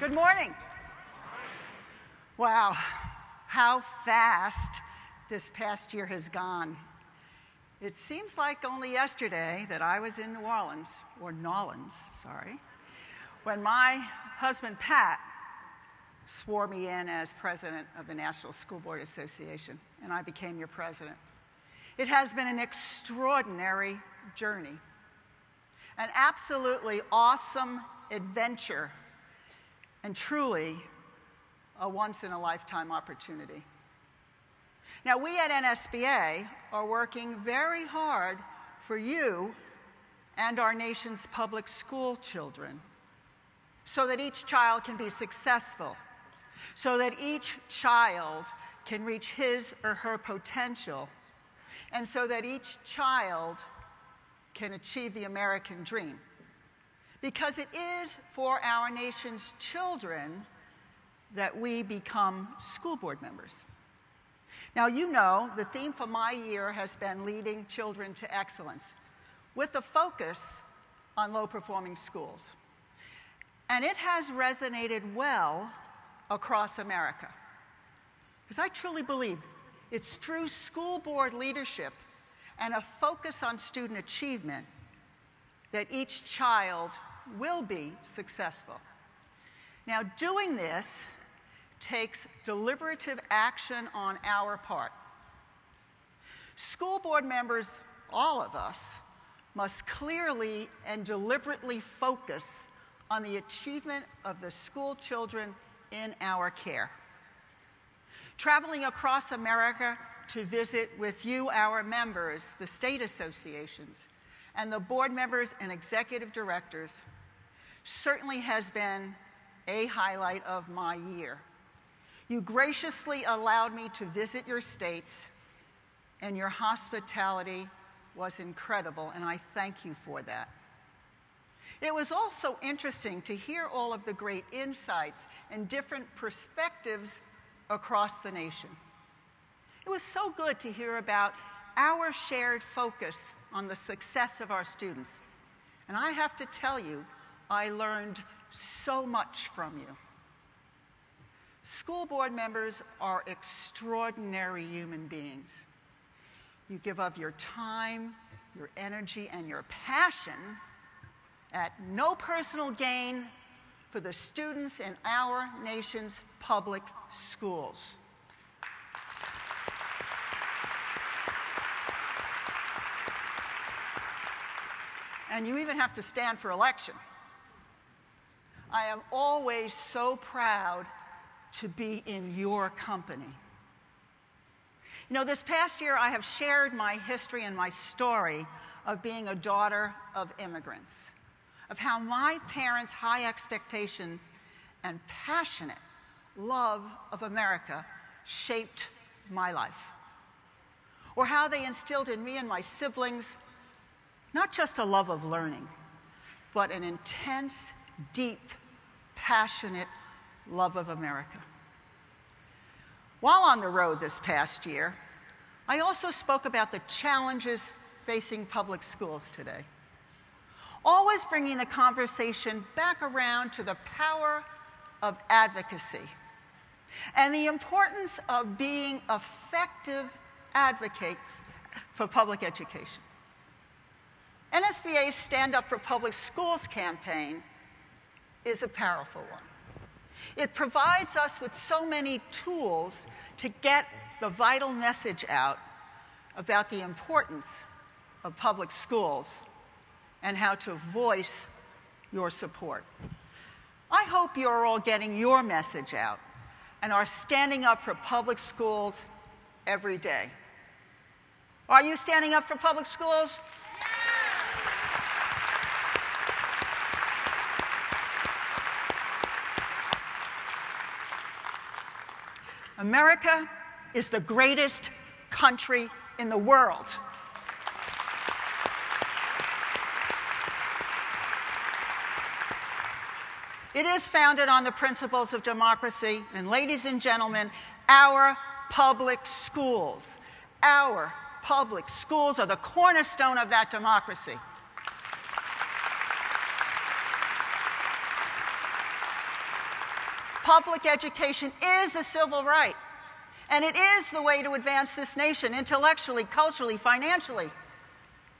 Good morning. Wow, how fast this past year has gone. It seems like only yesterday that I was in New Orleans, when my husband Pat swore me in as president of the National School Board Association, and I became your president. It has been an extraordinary journey, an absolutely awesome adventure, and truly a once-in-a-lifetime opportunity. Now, we at NSBA are working very hard for you and our nation's public school children so that each child can be successful, so that each child can reach his or her potential, and so that each child can achieve the American dream. Because it is for our nation's children that we become school board members. Now, you know, the theme for my year has been leading children to excellence, with a focus on low-performing schools. And it has resonated well across America. Because I truly believe it's through school board leadership and a focus on student achievement that each child will be successful. Now, doing this takes deliberative action on our part. School board members, all of us, must clearly and deliberately focus on the achievement of the school children in our care. Traveling across America to visit with you, our members, the state associations, and the board members and executive directors certainly has been a highlight of my year. You graciously allowed me to visit your states, and your hospitality was incredible, and I thank you for that. It was also interesting to hear all of the great insights and different perspectives across the nation. It was so good to hear about our shared focus on the success of our students. And I have to tell you, I learned so much from you. School board members are extraordinary human beings. You give of your time, your energy, and your passion at no personal gain for the students in our nation's public schools. And you even have to stand for election. I am always so proud to be in your company. You know, this past year I have shared my history and my story of being a daughter of immigrants, of how my parents' high expectations and passionate love of America shaped my life, or how they instilled in me and my siblings not just a love of learning, but an intense, deep, passionate love of America. While on the road this past year, I also spoke about the challenges facing public schools today, always bringing the conversation back around to the power of advocacy and the importance of being effective advocates for public education. NSBA's Stand Up for Public Schools campaign is a powerful one. It provides us with so many tools to get the vital message out about the importance of public schools and how to voice your support. I hope you're all getting your message out and are standing up for public schools every day. Are you standing up for public schools? America is the greatest country in the world. It is founded on the principles of democracy, and ladies and gentlemen, our public schools are the cornerstone of that democracy. public education is a civil right, and it is the way to advance this nation intellectually, culturally, financially,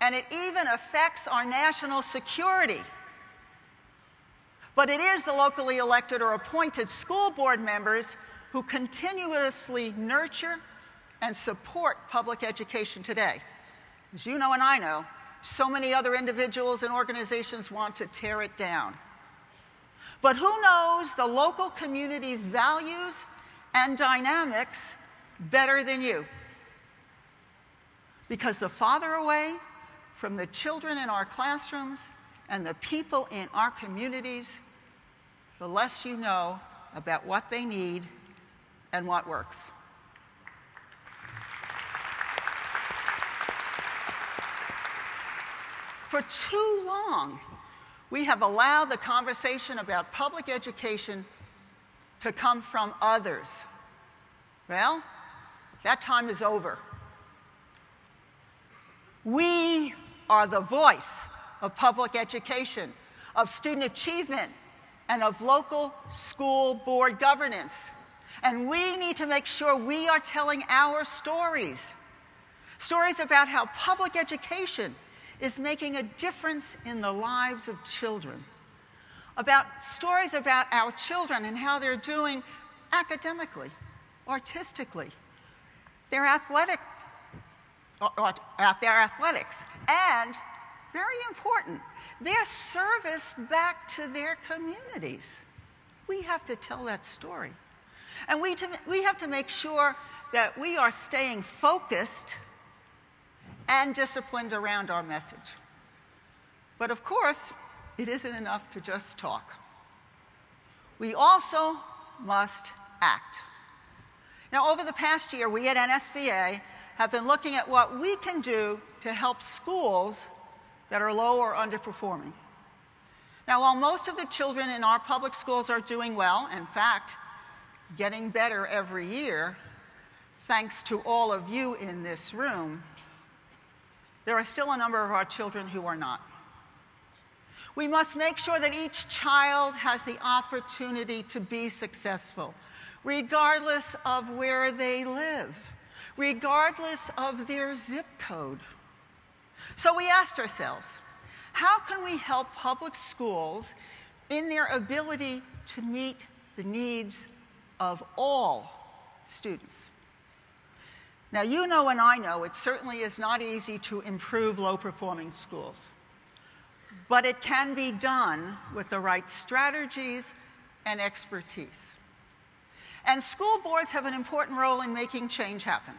and it even affects our national security. But it is the locally elected or appointed school board members who continuously nurture and support public education today. As you know and I know, so many other individuals and organizations want to tear it down. But who knows the local community's values and dynamics better than you? Because the farther away from the children in our classrooms and the people in our communities, the less you know about what they need and what works. For too long, we have allowed the conversation about public education to come from others. Well, that time is over. We are the voice of public education, of student achievement, and of local school board governance. And we need to make sure we are telling our stories. Stories about how public education is making a difference in the lives of children. Stories about our children and how they're doing academically, artistically, their athletics, and, very important, their service back to their communities. We have to tell that story. And we have to make sure that we are staying focused and disciplined around our message. But of course, it isn't enough to just talk. We also must act. Now, over the past year, we at NSBA have been looking at what we can do to help schools that are low or underperforming. Now, while most of the children in our public schools are doing well, in fact, getting better every year, thanks to all of you in this room, there are still a number of our children who are not. We must make sure that each child has the opportunity to be successful, regardless of where they live, regardless of their zip code. So we asked ourselves, how can we help public schools in their ability to meet the needs of all students? Now, you know and I know it certainly is not easy to improve low-performing schools. But it can be done with the right strategies and expertise. And school boards have an important role in making change happen.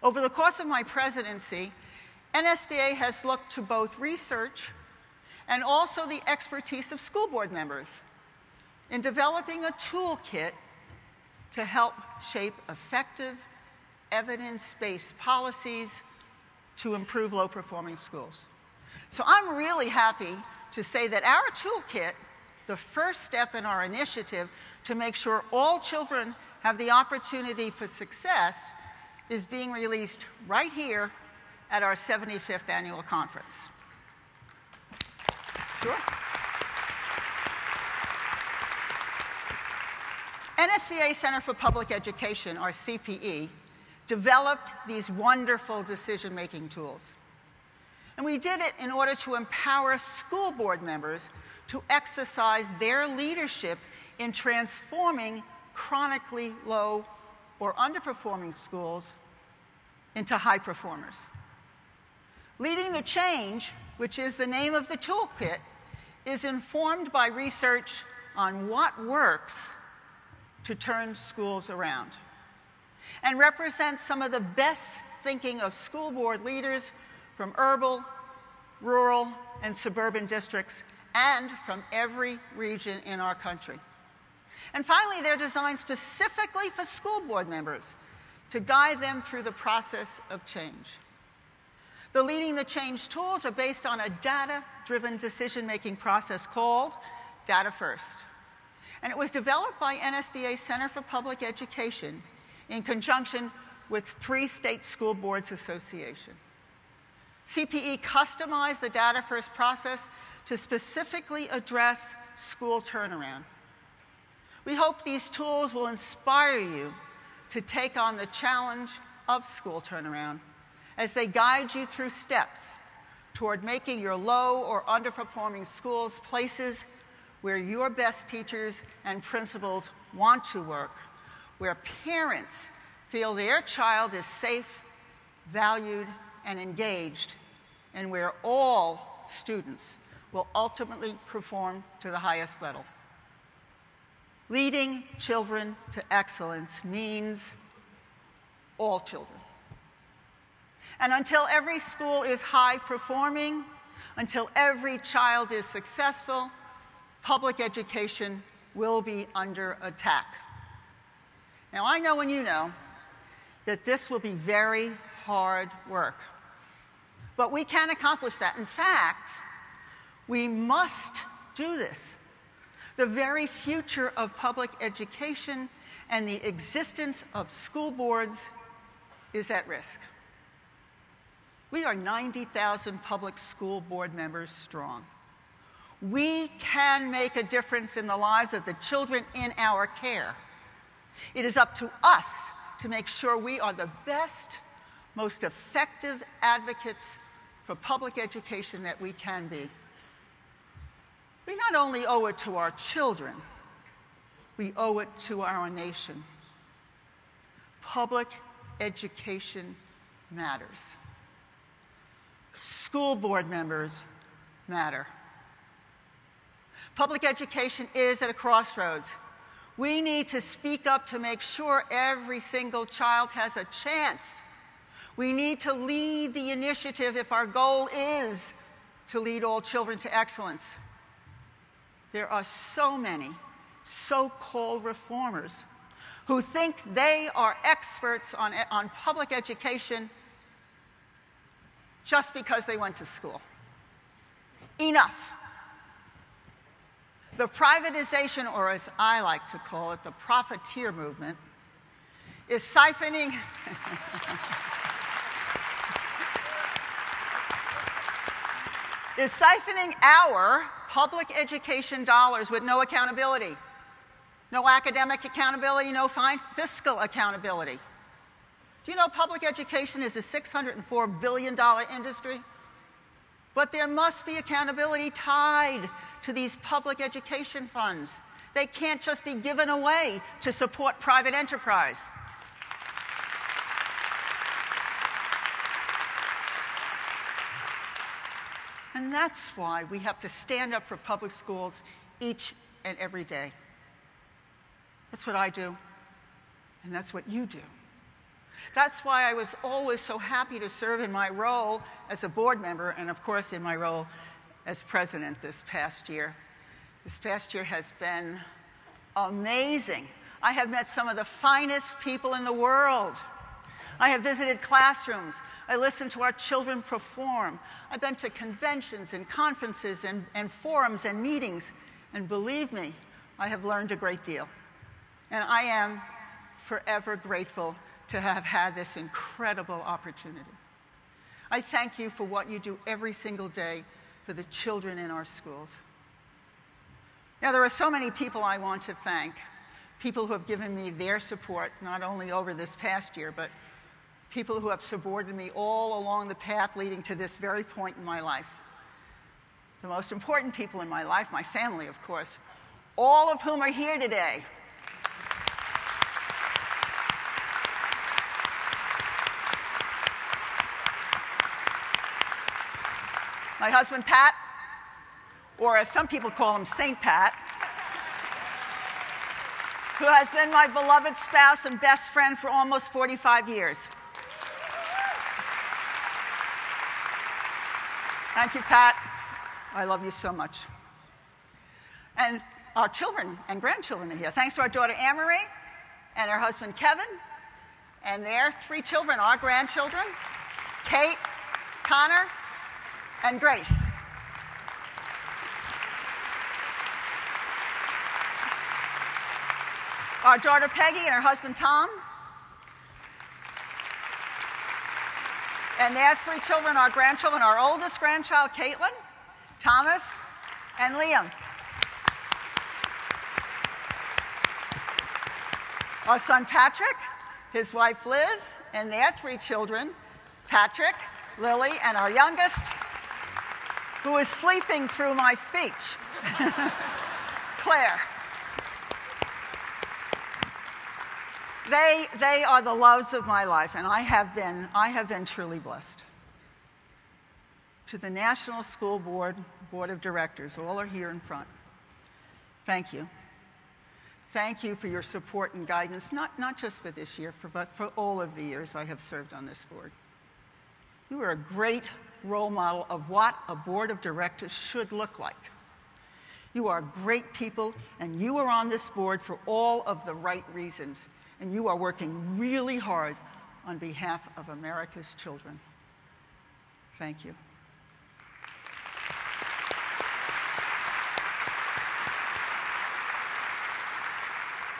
Over the course of my presidency, NSBA has looked to both research and also the expertise of school board members in developing a toolkit to help shape effective, evidence-based policies to improve low-performing schools. So I'm really happy to say that our toolkit, the first step in our initiative to make sure all children have the opportunity for success, is being released right here at our 75th annual conference. Sure. NSBA Center for Public Education, or CPE, developed these wonderful decision-making tools. And we did it in order to empower school board members to exercise their leadership in transforming chronically low or underperforming schools into high performers. Leading the Change, which is the name of the toolkit, is informed by research on what works to turn schools around, and represents some of the best thinking of school board leaders from urban, rural, and suburban districts, and from every region in our country. And finally, they're designed specifically for school board members to guide them through the process of change. The Leading the Change tools are based on a data-driven decision-making process called Data First. And it was developed by NSBA Center for Public Education in conjunction with 3 state school boards association. CPE customized the Data First process to specifically address school turnaround. We hope these tools will inspire you to take on the challenge of school turnaround as they guide you through steps toward making your low or underperforming schools places where your best teachers and principals want to work, where parents feel their child is safe, valued, and engaged, and where all students will ultimately perform to the highest level. Leading children to excellence means all children. And until every school is high-performing, until every child is successful, public education will be under attack. Now, I know and you know that this will be very hard work. But we can accomplish that. In fact, we must do this. The very future of public education and the existence of school boards is at risk. We are 90,000 public school board members strong. We can make a difference in the lives of the children in our care. It is up to us to make sure we are the best, most effective advocates for public education that we can be. We not only owe it to our children, we owe it to our nation. Public education matters. School board members matter. Public education is at a crossroads. We need to speak up to make sure every single child has a chance. We need to lead the initiative if our goal is to lead all children to excellence. There are so many so-called reformers who think they are experts on public education just because they went to school. Enough. The privatization, or as I like to call it, the profiteer movement, is siphoning our public education dollars with no accountability. No academic accountability, no fiscal accountability. Do you know public education is a $604 billion industry? But there must be accountability tied to these public education funds. They can't just be given away to support private enterprise. And that's why we have to stand up for public schools each and every day. That's what I do, and that's what you do. That's why I was always so happy to serve in my role as a board member and, of course, in my role as president this past year. This past year has been amazing. I have met some of the finest people in the world. I have visited classrooms. I listened to our children perform. I've been to conventions and conferences and forums and meetings. And believe me, I have learned a great deal. And I am forever grateful to have had this incredible opportunity. I thank you for what you do every single day for the children in our schools. Now, there are so many people I want to thank, people who have given me their support, not only over this past year, but people who have supported me all along the path leading to this very point in my life. The most important people in my life, my family, of course, all of whom are here today. My husband, Pat, or as some people call him, Saint Pat, who has been my beloved spouse and best friend for almost 45 years. Thank you, Pat. I love you so much. And our children and grandchildren are here. Thanks to our daughter, Anne-Marie, and her husband, Kevin, and their 3 children, our grandchildren, Kate, Connor, and Grace. Our daughter Peggy and her husband Tom. And their 3 children, our grandchildren, our oldest grandchild Caitlin, Thomas, and Liam. our son Patrick, his wife Liz, and their 3 children, Patrick, Lily, and our youngest, who is sleeping through my speech, Claire. They are the loves of my life, and I have been truly blessed. To the National School Board of Directors, all are here in front. Thank you. Thank you for your support and guidance, not just for this year, but for all of the years I have served on this board. You are a great role model of what a board of directors should look like. You are great people, and you are on this board for all of the right reasons, and you are working really hard on behalf of America's children. Thank you.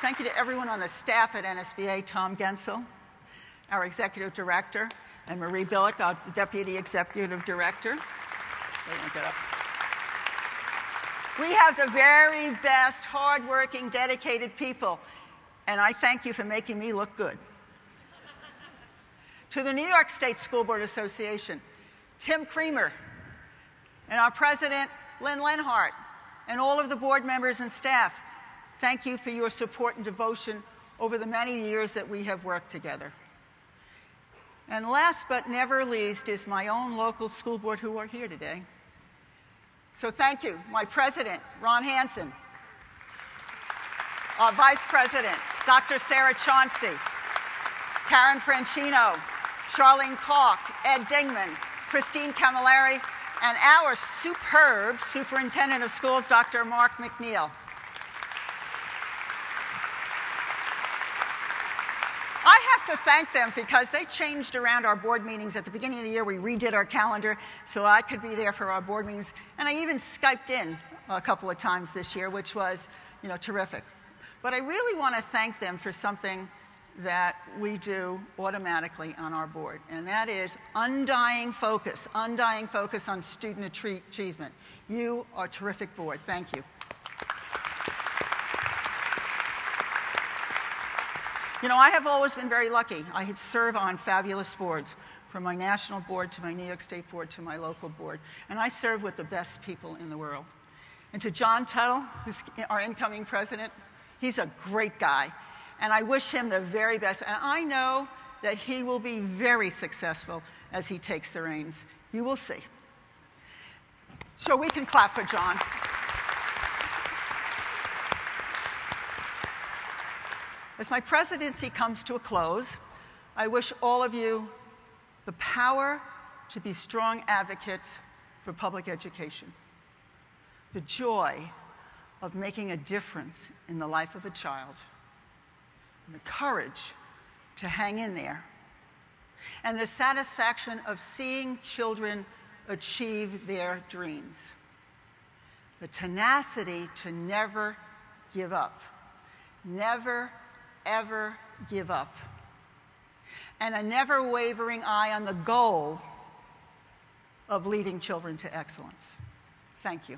Thank you to everyone on the staff at NSBA, Tom Gensel, our executive director, and Marie Billick, our deputy executive director. They won't get up. We have the very best, hardworking, dedicated people, and I thank you for making me look good. To the New York State School Board Association, Tim Creamer, and our president, Lynn Lenhart, and all of the board members and staff, thank you for your support and devotion over the many years that we have worked together. And last but never least is my own local school board who are here today. So thank you, my president, Ron Hansen, our vice president, Dr. Sarah Chauncey, Karen Franchino, Charlene Kalk, Ed Dingman, Christine Camilleri, and our superb superintendent of schools, Dr. Mark McNeil. I have to thank them because they changed around our board meetings. At the beginning of the year, we redid our calendar so I could be there for our board meetings. And I even Skyped in a couple of times this year, which was, terrific. But I really want to thank them for something that we do automatically on our board, and that is undying focus on student achievement. You are a terrific board. Thank you. I have always been very lucky. I serve on fabulous boards, from my national board to my New York State board to my local board, and I serve with the best people in the world. And to John Tuttle, who's our incoming president, he's a great guy, and I wish him the very best. And I know that he will be very successful as he takes the reins. You will see. So we can clap for John. As my presidency comes to a close, I wish all of you the power to be strong advocates for public education, the joy of making a difference in the life of a child, and the courage to hang in there, and the satisfaction of seeing children achieve their dreams, the tenacity to never give up, never ever give up, and a never wavering eye on the goal of leading children to excellence. Thank you.